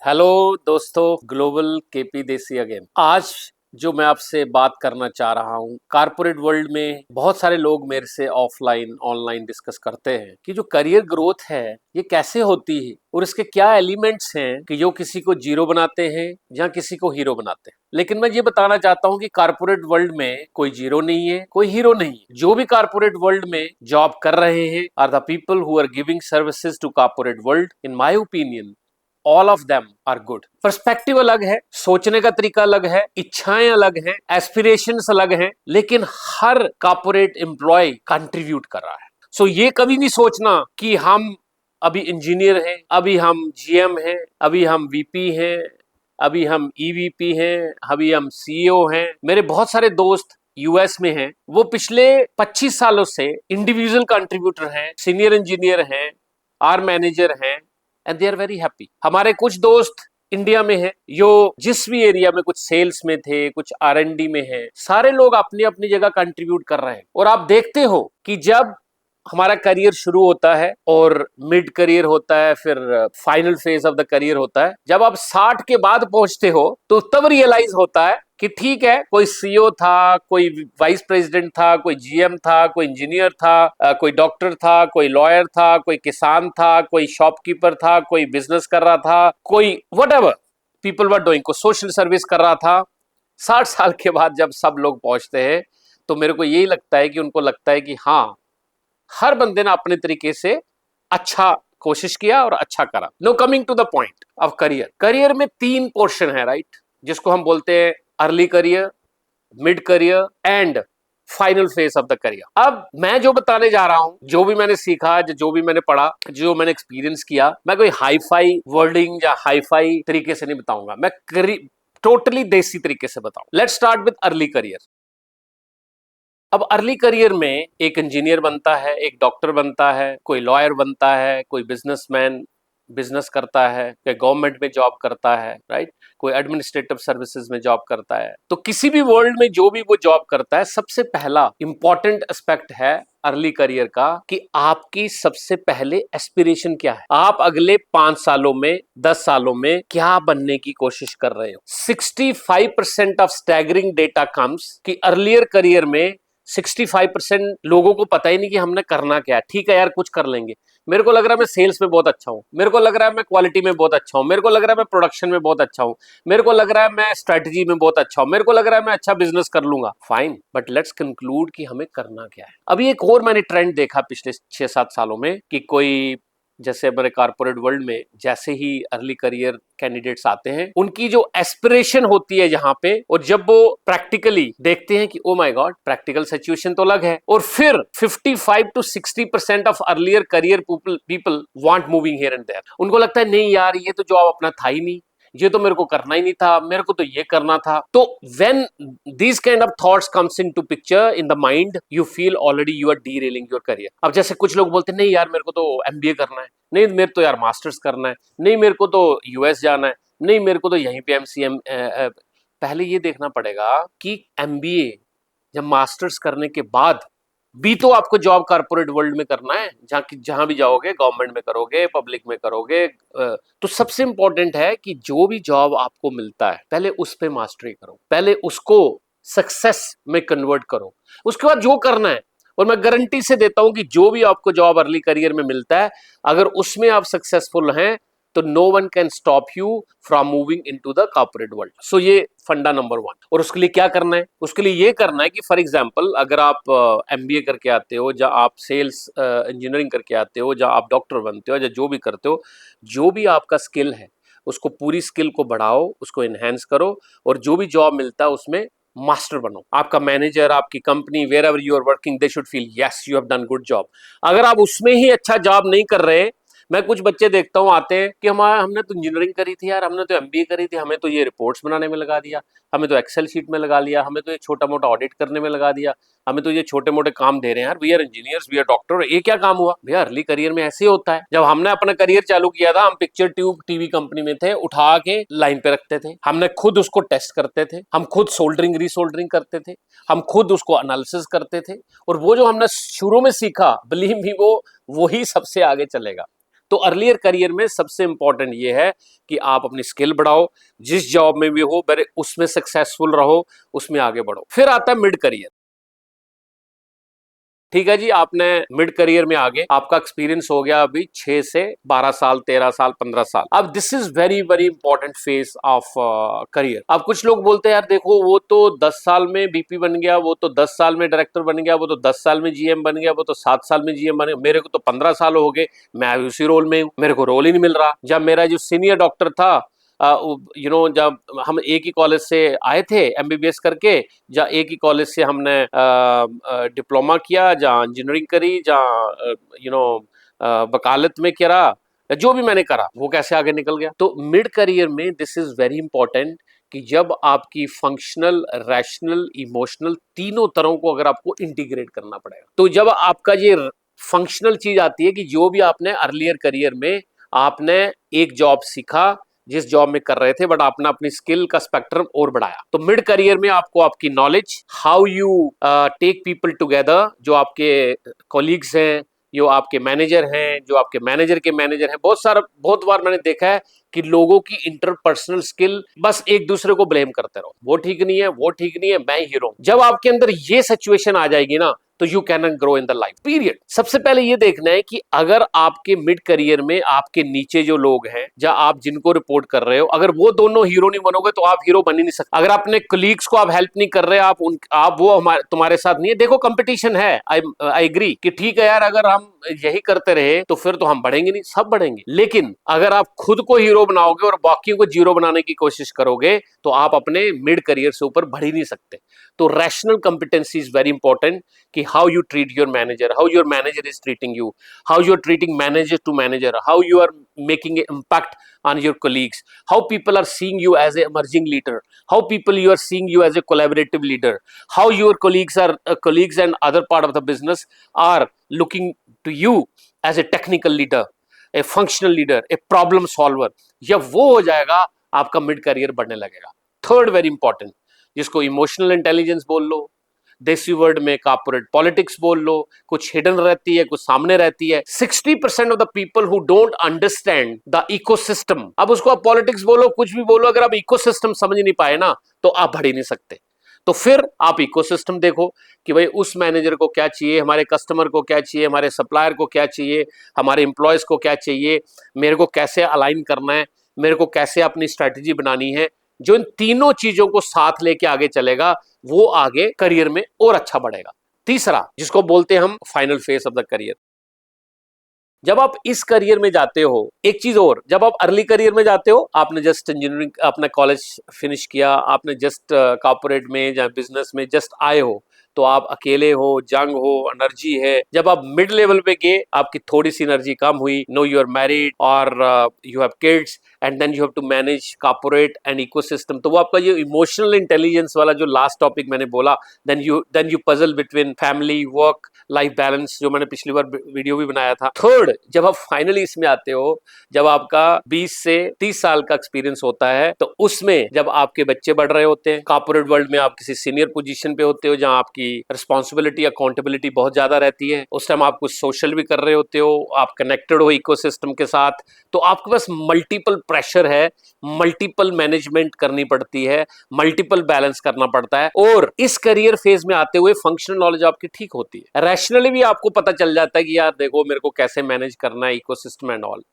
Hello दोस्तों, global KP देसी again. आज जो मैं आपसे बात करना चाह रहा हूँ, कारपोरेट वर्ल्ड में बहुत सारे लोग मेरे से ऑफलाइन ऑनलाइन डिस्कस करते हैं कि जो करियर ग्रोथ है ये कैसे होती है और इसके क्या एलिमेंट्स हैं कि जो किसी को जीरो बनाते हैं या किसी को हीरो बनाते हैं। लेकिन मैं ये बताना चाहता हूँ कि कारपोरेट वर्ल्ड में कोई जीरो नहीं है, कोई हीरो नहीं है। जो भी कारपोरेट वर्ल्ड में जॉब कर रहे हैं are the people who are giving services to corporate world. In my opinion all of them are good. Perspective अलग है, सोचने का तरीका अलग है, इच्छाएं अलग हैं, एस्पिरेशंस अलग हैं, लेकिन हर कॉर्पोरेट एम्प्लॉय कंट्रीब्यूट कर रहा है। सो ये कभी नहीं सोचना कि हम अभी इंजीनियर हैं, अभी हम जीएम हैं, अभी हम वीपी हैं, अभी हम ईवीपी हैं, अभी हम सीईओ हैं। मेरे बहुत सारे दोस्त यूएस में हैं, वो पिछले 25 सालों से इंडिविजुअल कंट्रीब्यूटर हैं, सीनियर इंजीनियर हैं, आर मैनेजर हैं and they are very happy. हमारे कुछ दोस्त इंडिया में हैं जो जिस भी एरिया में कुछ सेल्स में थे, कुछ आरएनडी में है, सारे लोग अपनी अपनी जगह कंट्रीब्यूट कर रहे हैं। और आप देखते हो कि जब हमारा करियर शुरू होता है और मिड करियर होता है, फिर final phase of the career होता है, जब आप 60 के बाद पहुंचते हो तो तब रियलाइज होता है कि ठीक है, कोई सीईओ था, कोई वाइस प्रेसिडेंट था, कोई जीएम था, कोई इंजीनियर था, कोई डॉक्टर था, कोई लॉयर था, कोई किसान था, कोई शॉपकीपर था, कोई बिजनेस कर रहा था, कोई व्हाटएवर पीपल वर डूइंग, कोई सोशल सर्विस कर रहा था। 60 साल के बाद जब सब लोग पहुंचते हैं तो मेरे को यही लगता है कि उनको लगता है कि हाँ, हर बंदे ने अपने तरीके से अच्छा कोशिश किया और अच्छा करा। No, coming to the point of career. Career में 3 पोर्शन है, राइट, जिसको हम बोलते हैं early career, mid career and final phase of the career. अब मैं जो बताने जा रहा हूं, जो भी मैंने सीखा, जो भी मैंने पढ़ा, जो मैंने एक्सपीरियंस किया, मैं कोई हाई फाई वर्डिंग या हाई फाई तरीके से नहीं बताऊंगा, मैं टोटली देसी तरीके से बताऊं। Let's start with early career. अब अर्ली करियर में एक इंजीनियर बनता है, एक डॉक्टर बनता है, कोई लॉयर बनता है, कोई बिजनेसमैन बिजनेस करता है, कोई गवर्नमेंट में जॉब करता है, राइट, कोई एडमिनिस्ट्रेटिव सर्विसेज में जॉब करता है। तो किसी भी वर्ल्ड में जो भी वो जॉब करता है, सबसे पहला इंपॉर्टेंट एस्पेक्ट है अर्ली करियर का कि आपकी सबसे पहले एस्पिरेशन क्या है। आप अगले 5 सालों में, 10 सालों में क्या बनने की कोशिश कर रहे हो। 65% ऑफ स्टैगरिंग डेटा कम्स कि अर्लियर करियर में 65% लोगों को पता ही नहीं कि हमने करना क्या है। ठीक है यार, कुछ कर लेंगे, मेरे को लग रहा है मैं सेल्स में बहुत अच्छा हूं, मेरे को लग रहा है मैं क्वालिटी में बहुत अच्छा हूं, मेरे को लग रहा है मैं प्रोडक्शन में बहुत अच्छा हूं, मेरे को लग रहा है मैं स्ट्रेटजी में बहुत अच्छा हूं, मेरे को लग रहा है मैं अच्छा बिजनेस कर लूंगा। फाइन, बट लेट्स कंक्लूड कि हमें करना क्या है। अभी एक और मैंने ट्रेंड देखा पिछले 6-7 सालों में कि कोई, जैसे हमारे कारपोरेट वर्ल्ड में जैसे ही अर्ली करियर कैंडिडेट्स आते हैं, उनकी जो एस्पिरेशन होती है यहाँ पे, और जब वो प्रैक्टिकली देखते हैं कि oh my God, practical situation तो अलग है, और फिर 55 to 60% of earlier career people want moving here and there. उनको लगता है नहीं यार, ये तो जॉब अपना था ही नहीं, ये तो मेरे को करना ही नहीं था, मेरे को तो ये करना था। तो when these kind of thoughts comes into picture in the mind, you feel already you are derailing your career। अब जैसे कुछ लोग बोलते हैं नहीं यार, मेरे को तो एमबीए करना है, नहीं मेरे तो यार मास्टर्स करना है, नहीं मेरे को तो यूएस जाना है, नहीं मेरे को तो यहीं पे एमसीएम। पहले ये देखना पड़ेगा कि एमबीए या मास्टर्स करने के बाद भी तो आपको जॉब कारपोरेट वर्ल्ड में करना है, जहां भी जाओगे, गवर्नमेंट में करोगे, पब्लिक में करोगे। तो सबसे इंपॉर्टेंट है कि जो भी जॉब आपको मिलता है, पहले उस पे मास्टरी करो, पहले उसको सक्सेस में कन्वर्ट करो, उसके बाद जो करना है। और मैं गारंटी से देता हूं कि जो भी आपको जॉब अर्ली करियर में मिलता है, अगर उसमें आप सक्सेसफुल हैं तो no one can stop you from moving into the corporate world. So ये फंडा नंबर 1। और उसके लिए क्या करना है? उसके लिए ये करना है कि फॉर एग्जांपल अगर आप एमबीए करके आते हो, या आप सेल्स इंजीनियरिंग करके आते हो, या आप डॉक्टर बनते हो, या जो भी करते हो, जो भी आपका स्किल है उसको, पूरी स्किल को बढ़ाओ, उसको एनहेंस करो, और जो भी जॉब मिलता है उसमें मास्टर बनो। आपका मैनेजर, आपकी company, wherever you are working, they should feel yes you have done good job. अगर आप उसमें ही अच्छा जॉब नहीं कर रहे, मैं कुछ बच्चे देखता हूँ आते हैं कि हमने तो इंजीनियरिंग करी थी यार, हमने तो एमबीए करी थी, हमें तो ये रिपोर्ट्स बनाने में लगा दिया, हमें तो एक्सेल शीट में लगा लिया, हमें तो ये छोटा मोटा ऑडिट करने में लगा दिया, हमें तो ये छोटे मोटे काम दे रहे हैं यार, we are engineers, we are doctor, ये क्या काम हुआ भैया? अर्ली करियर में ऐसे ही होता है। जब हमने अपना करियर चालू किया था, हम पिक्चर ट्यूब टीवी कंपनी में थे, उठा के लाइन पे रखते थे, हमने खुद उसको टेस्ट करते थे, हम खुद सोल्डरिंग रीसोल्डरिंग करते थे, हम खुद उसको एनालिसिस करते थे, और वो जो हमने शुरू में सीखा, बिलीव मी, वो वही सबसे आगे चलेगा। तो अर्लियर करियर में सबसे इंपॉर्टेंट ये है कि आप अपनी स्किल बढ़ाओ, जिस जॉब में भी हो पहले उसमें सक्सेसफुल रहो, उसमें आगे बढ़ो। फिर आता है मिड करियर। ठीक है जी, आपने मिड करियर में आगे आपका एक्सपीरियंस हो गया अभी 6 से 12 साल, 13 साल, 15 साल। अब this is very very important phase of career. अब कुछ लोग बोलते हैं यार देखो वो तो 10 साल में बीपी बन गया, वो तो 10 साल में डायरेक्टर बन गया, वो तो 10 साल में जीएम बन गया, वो तो 7 साल में जीएम बन गया, मेरे को तो 15 साल हो गए, मैं अभी उसी रोल में हूं, मेरे को रोल ही नहीं मिल रहा। जब मेरा जो सीनियर डॉक्टर था, जब हम एक ही कॉलेज से आए थे एमबीबीएस करके, जहाँ एक ही कॉलेज से हमने डिप्लोमा किया, जहाँ इंजीनियरिंग करी, जहाँ वकालत में करा, जो भी मैंने करा वो कैसे आगे निकल गया। तो मिड करियर में दिस इज वेरी इंपॉर्टेंट कि जब आपकी फंक्शनल, रैशनल, इमोशनल तीनों तरह को अगर आपको इंटीग्रेट करना पड़ेगा, तो जब आपका ये फंक्शनल चीज आती है कि जो भी आपने अर्लियर करियर में आपने एक जॉब सीखा जिस जॉब में कर रहे थे, बट आपने अपनी स्किल का स्पेक्ट्रम और बढ़ाया, तो मिड करियर में आपको आपकी knowledge, how you take people together, जो आपके कॉलीग्स हैं, जो आपके मैनेजर हैं, जो आपके मैनेजर के मैनेजर हैं, बहुत बार मैंने देखा है कि लोगों की इंटरपर्सनल स्किल, बस एक दूसरे को ब्लेम करते रहो, वो ठीक नहीं है, वो ठीक नहीं है, मैं हीरो। जब आपके अंदर ये सिचुएशन आ जाएगी ना, तो you can grow in the life period. सबसे पहले ये देखना है कि अगर आपके मिड करियर में आपके नीचे जो लोग हैं, या आप जिनको रिपोर्ट कर रहे हो, अगर वो दोनों हीरो नहीं बनोगे तो आप हीरो बन ही नहीं सकते। अगर अपने कलीग्स को आप हेल्प नहीं कर रहे, आप वो तुम्हारे साथ नहीं है, देखो कंपटीशन है, आई एग्री कि ठीक है यार, अगर हम यही करते रहे तो फिर तो हम बढ़ेंगे नहीं, सब बढ़ेंगे। लेकिन अगर आप खुद को हीरो बनाओगे और बाकियों को जीरो बनाने की कोशिश करोगे, तो आप अपने मिड करियर से ऊपर बढ़ ही नहीं सकते। तो rational competency is very important कि how you treat your manager, how your manager is treating you, how you are treating manager to manager, how you are making an impact on your colleagues, how people are seeing you as an emerging leader, how people you are seeing you as a collaborative leader, how your colleagues and other part of the business are looking to you as a technical leader, a functional leader, a problem solver। जब वो हो जाएगा आपका mid career बढ़ने लगेगा। Third very important, जिसको emotional intelligence बोल लो, देसी वर्ड में कॉर्पोरेट पॉलिटिक्स बोल लो, कुछ हिडन रहती है, कुछ सामने रहती है। 60% of the people who don't understand the ecosystem, अब उसको आप पॉलिटिक्स बोलो, कुछ भी बोलो, अगर आप इकोसिस्टम समझ नहीं पाए ना, तो आप बढ़ ही नहीं सकते। तो फिर आप इकोसिस्टम देखो कि भाई उस मैनेजर को क्या चाहिए, हमारे कस्टमर को क्या चाहिए, हमारे सप्लायर को क्या चाहिए, हमारे एम्प्लॉयज को क्या चाहिए, मेरे को कैसे अलाइन करना है, मेरे को कैसे अपनी स्ट्रैटेजी बनानी है। जो इन तीनों चीजों को साथ लेके आगे चलेगा, वो आगे करियर में और अच्छा बढ़ेगा। तीसरा, जिसको बोलते हैं हम final phase of the career, जब आप इस करियर में जाते हो, एक चीज और, जब आप अर्ली करियर में जाते हो, आपने जस्ट इंजीनियरिंग अपना कॉलेज फिनिश किया, आपने जस्ट कॉर्पोरेट में या बिजनेस में जस्ट आए हो, तो आप अकेले हो, जंग हो, एनर्जी है। जब आप मिड लेवल पे गए, आपकी थोड़ी सी एनर्जी कम हुई, नो यू आर मैरिड और you have kids and then you have to manage corporate and ecosystem, तो वो आपका ये इमोशनल इंटेलिजेंस वाला जो लास्ट टॉपिक मैंने बोला, then you puzzle between family, work life balance, जो मैंने पिछली बार वीडियो भी बनाया था। थर्ड, जब आप फाइनली इसमें आते हो, जब आपका 20 से 30 साल का एक्सपीरियंस होता है, तो उसमें जब आपके बच्चे बढ़ रहे होते हैं, कॉर्पोरेट वर्ल्ड में आप किसी सीनियर पोजीशन पे होते हो, जहां आपकी रिस्पॉन्सिबिलिटी, अकाउंटेबिलिटी बहुत ज्यादा रहती है, उस टाइम आप कुछ सोशल भी कर रहे होते हो, आप कनेक्टेड हो इकोसिस्टम के साथ, तो आपके पास मल्टीपल प्रेशर है, मल्टीपल मैनेजमेंट करनी पड़ती है, मल्टीपल बैलेंस करना पड़ता है। और इस करियर फेज में आते हुए फंक्शनल नॉलेज आपकी ठीक होती है, रैशनली भी आपको पता चल जाता है कि यार देखो मेरे को कैसे मैनेज करना है इकोसिस्टम एंड ऑल।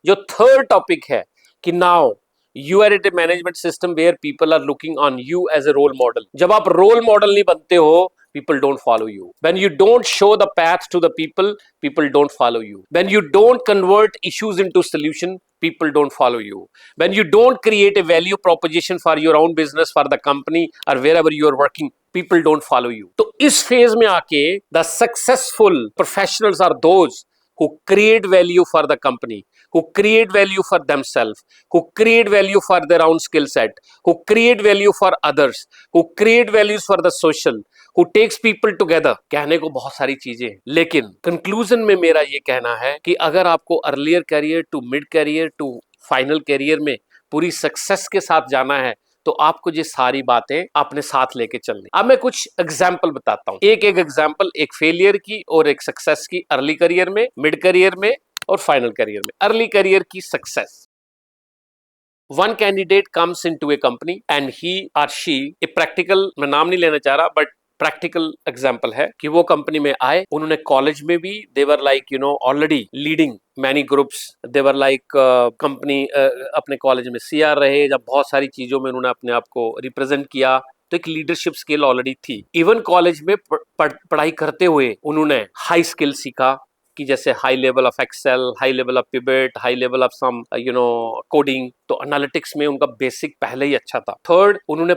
जो थर्ड टॉपिक है कि now you are at a management system where people are looking on you as a role model. जब आप रोल मॉडल नहीं बनते हो, people don't follow you. When you don't show the path to the people, people don't follow you. When you don't convert issues into solution, people don't follow you. When you don't create a value proposition for your own business, for the company or wherever you are working, people don't follow you. तो इस phase में आके the successful professionals are those who create value for the company, who create value for themselves, who create value for their own skill set, who create value for others, who create values for the social, who takes people together। कहने को बहुत सारी चीजें हैं, लेकिन conclusion में मेरा ये कहना है कि अगर आपको earlier career to mid career to final career में पूरी सक्सेस के साथ जाना है, तो आपको ये सारी बातें अपने साथ लेके चलनी। अब मैं कुछ एग्जाम्पल बताता हूं, एक एक एग्जाम्पल, एक फेलियर की और एक सक्सेस की, अर्ली करियर में, मिड करियर में और फाइनल करियर में। अर्ली करियर की success, one candidate comes into a company and he or she, a practical, मैं नाम नहीं लेना चाह रहा बट प्रैक्टिकल एग्जाम्पल है कि वो कंपनी में आए, उन्होंने कॉलेज में भी they were like already leading many groups, they were like company अपने कॉलेज में सीआर रहे, जब बहुत सारी चीजों में उन्होंने अपने आप को रिप्रेजेंट किया, तो एक लीडरशिप स्किल ऑलरेडी थी। इवन कॉलेज में पढ़ाई करते हुए उन्होंने हाई स्किल सीखा कि जैसे high level of Excel, high level of pivot, high level of some coding, तो एनालिटिक्स में उनका बेसिक पहले ही अच्छा था। थर्ड, उन्होंने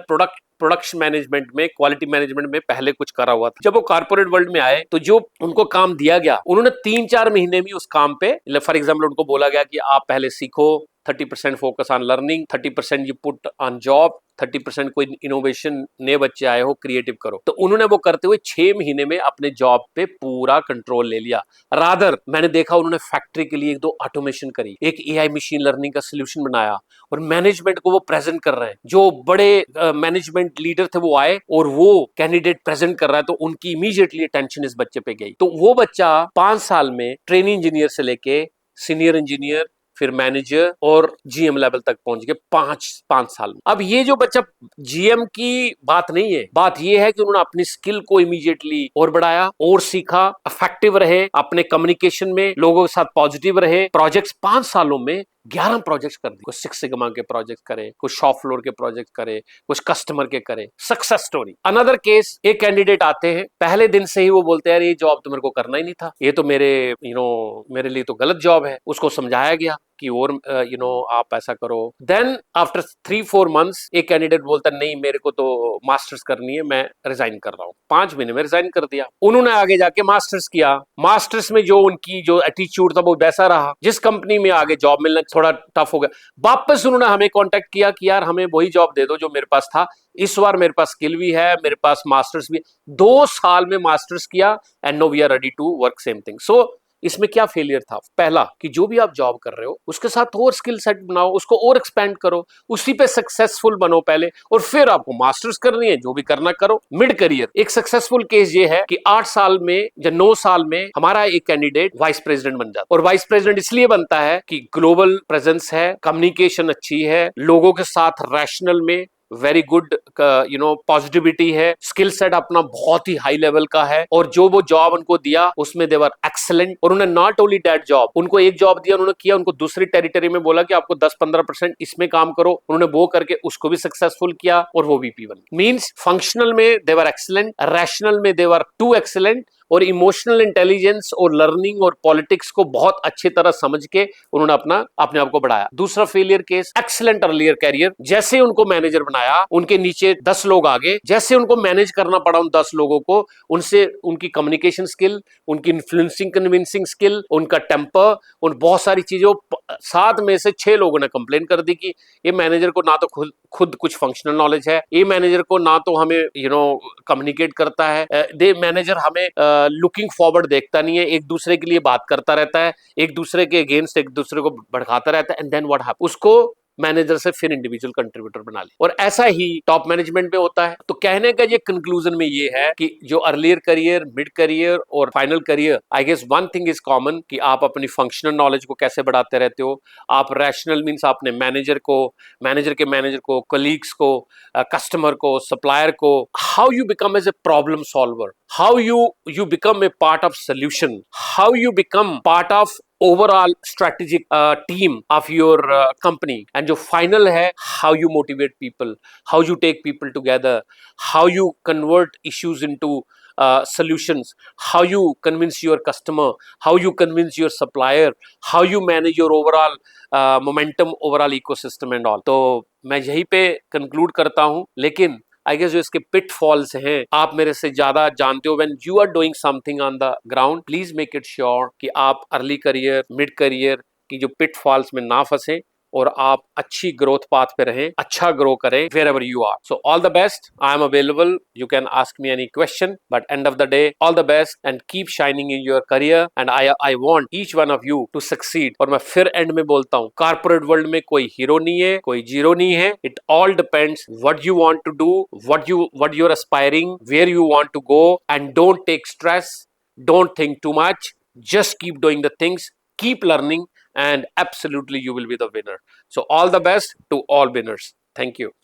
प्रोडक्शन मैनेजमेंट में, क्वालिटी मैनेजमेंट में पहले कुछ करा हुआ था। जब वो कॉर्पोरेट वर्ल्ड में आए तो जो उनको काम दिया गया, उन्होंने 3-4 महीने में उस काम पे, फॉर एग्जाम्पल उनको बोला गया कि आप पहले सीखो, 30% focus on learning, 30% you put on job, 30% कोई इनोवेशन, नए बच्चे आए हो क्रिएटिव करो। तो उन्होंने वो करते हुए 6 महीने में अपने जॉब पे पूरा कंट्रोल ले लिया। रादर मैंने देखा उन्होंने फैक्ट्री के लिए 1-2 ऑटोमेशन करी, एक एआई मशीन लर्निंग का सोल्यूशन बनाया और मैनेजमेंट को वो प्रेजेंट कर रहे हैं। जो बड़े मैनेजमेंट लीडर थे वो आए और वो कैंडिडेट प्रेजेंट कर रहा है तो उनकी इमीडिएटली अटेंशन इस बच्चे पे गई। तो वो बच्चा 5 साल में ट्रेनी इंजीनियर से लेके सीनियर इंजीनियर, फिर मैनेजर और जीएम लेवल तक पहुंच गए 5 साल में। अब ये जो बच्चा, जीएम की बात नहीं है, बात ये है कि उन्होंने अपनी स्किल को इमीडिएटली और बढ़ाया और सीखा, इफेक्टिव रहे अपने कम्युनिकेशन में, लोगों के साथ पॉजिटिव रहे। प्रोजेक्ट्स 5 सालों में 11 प्रोजेक्ट्स कर दिए, कुछ सिक्स सिग्मा के प्रोजेक्ट करे, कुछ शॉप फ्लोर के प्रोजेक्ट करे, कुछ कस्टमर के करे। Success story. अनदर केस, एक कैंडिडेट आते हैं, पहले दिन से ही वो बोलते हैं यार ये जॉब तो मेरे को करना ही नहीं था, ये तो मेरे लिए तो गलत जॉब है। उसको समझाया गया कि और आप ऐसा करो। देन आफ्टर 3-4 मंथ्स एक कैंडिडेट बोलता नहीं मेरे को तो मास्टर्स करनी है, मैं रिजाइन कर रहा हूँ। 5 महीने में रिजाइन कर दिया। उन्होंने आगे जाके मास्टर्स किया, मास्टर्स में जो उनकी जो एटीट्यूड था वो वैसा रहा, जिस कंपनी में आगे जॉब मिलना थोड़ा टफ हो गया, वापस उन्होंने हमें कांटेक्ट किया कि यार हमें वही जॉब दे दो जो मेरे पास था, इस बार मेरे पास स्किल भी है, मेरे पास मास्टर्स भी। 2 साल में मास्टर्स किया and now we are ready to work same thing. So इसमें क्या फेलियर था? पहला कि जो भी आप जॉब कर रहे हो उसके साथ और स्किल सेट बनाओ, उसको और एक्सपेंड करो, उसी पे सक्सेसफुल बनो पहले, और फिर आपको मास्टर्स करनी है, जो भी करना करो। मिड करियर, एक सक्सेसफुल केस ये है कि 8 साल में या 9 साल में हमारा एक कैंडिडेट वाइस प्रेसिडेंट बन जाता है। और वाइस प्रेसिडेंट इसलिए बनता है कि ग्लोबल प्रेजेंस है, कम्युनिकेशन अच्छी है, लोगों के साथ रैशनल में वेरी गुड पॉजिटिविटी है, स्किल सेट अपना बहुत ही हाई लेवल का है, और जो वो जॉब उनको दिया उसमें देवर एक्सेलेंट। और उन्होंने नॉट ओनली दैट जॉब, उनको एक जॉब दिया, उन्होंने किया, उनको दूसरी टेरिटरी में बोला कि आपको 10-15% इसमें काम करो, उन्होंने वो करके उसको भी सक्सेसफुल किया और वो वीपी बन। मींस फंक्शनल में देवर एक्सेलेंट, रैशनल में देवर टू एक्सेलेंट, और इमोशनल इंटेलिजेंस और लर्निंग और पॉलिटिक्स को बहुत अच्छी तरह समझ के उन्होंने अपने आप को बढ़ाया। दूसरा failure case, excellent earlier career, जैसे उनको मैनेजर बनाया, उनके नीचे 10 लोग आगे, जैसे उनको मैनेज करना पड़ा उन 10 लोगों को, उनसे उनकी कम्युनिकेशन स्किल, उनकी इन्फ्लुएंसिंग कन्विंसिंग स्किल, उनका टेम्पर, उन बहुत सारी चीजों, 7 में से 6 लोगों ने कंप्लेन कर दी कि ये मैनेजर को ना तो खुद कुछ फंक्शनल नॉलेज है, ये मैनेजर को ना तो हमें कम्युनिकेट करता है, दे मैनेजर हमें लुकिंग फॉरवर्ड देखता नहीं है, एक दूसरे के लिए बात करता रहता है, एक दूसरे के अगेंस्ट एक दूसरे को भड़काता रहता है, एंड देन व्हाट हैपन, उसको मैनेजर से फिर इंडिविजुअल कंट्रीब्यूटर बना ली। और ऐसा ही टॉप मैनेजमेंट में होता है। तो कहने का ये कंक्लूजन में ये है कि जो अर्लियर करियर, मिड करियर और final career, I guess one thing is common कि आप अपनी फंक्शनल नॉलेज को कैसे बढ़ाते रहते हो। आप रैशनल मीन्स आपने मैनेजर को, मैनेजर के मैनेजर को, कलीग्स को, कस्टमर को, सप्लायर को, how you become as a problem solver, how you become a part of solution, how you become part of overall strategic team of your company, and जो final है how you motivate people, how you take people together, how you convert issues into solutions, how you convince your customer, how you convince your supplier, how you manage your overall momentum, overall ecosystem and all। तो मैं यहीं पे conclude करता हूँ, लेकिन I guess जो इसके pitfalls हैं आप मेरे से ज्यादा जानते हो। When you are doing something on the ground, please make it sure कि आप अर्ली करियर, मिड करियर की जो पिटफॉल्स में ना फंसे और आप अच्छी ग्रोथ पाथ पे रहें, अच्छा ग्रो करें wherever you are. So all the best, I am available, you can ask me any question, but end of the day all the best and keep shining in your career, and I want each one of you to succeed. और मैं फिर and में बोलता हूँ, corporate world में कोई hero नहीं है, कोई जीरो नहीं है, it all depends what you want to do, what you are aspiring, where you want to go, and don't take stress, don't think too much, just keep doing the things keep learning, and absolutely you will be the winner. So all the best to all winners. Thank you.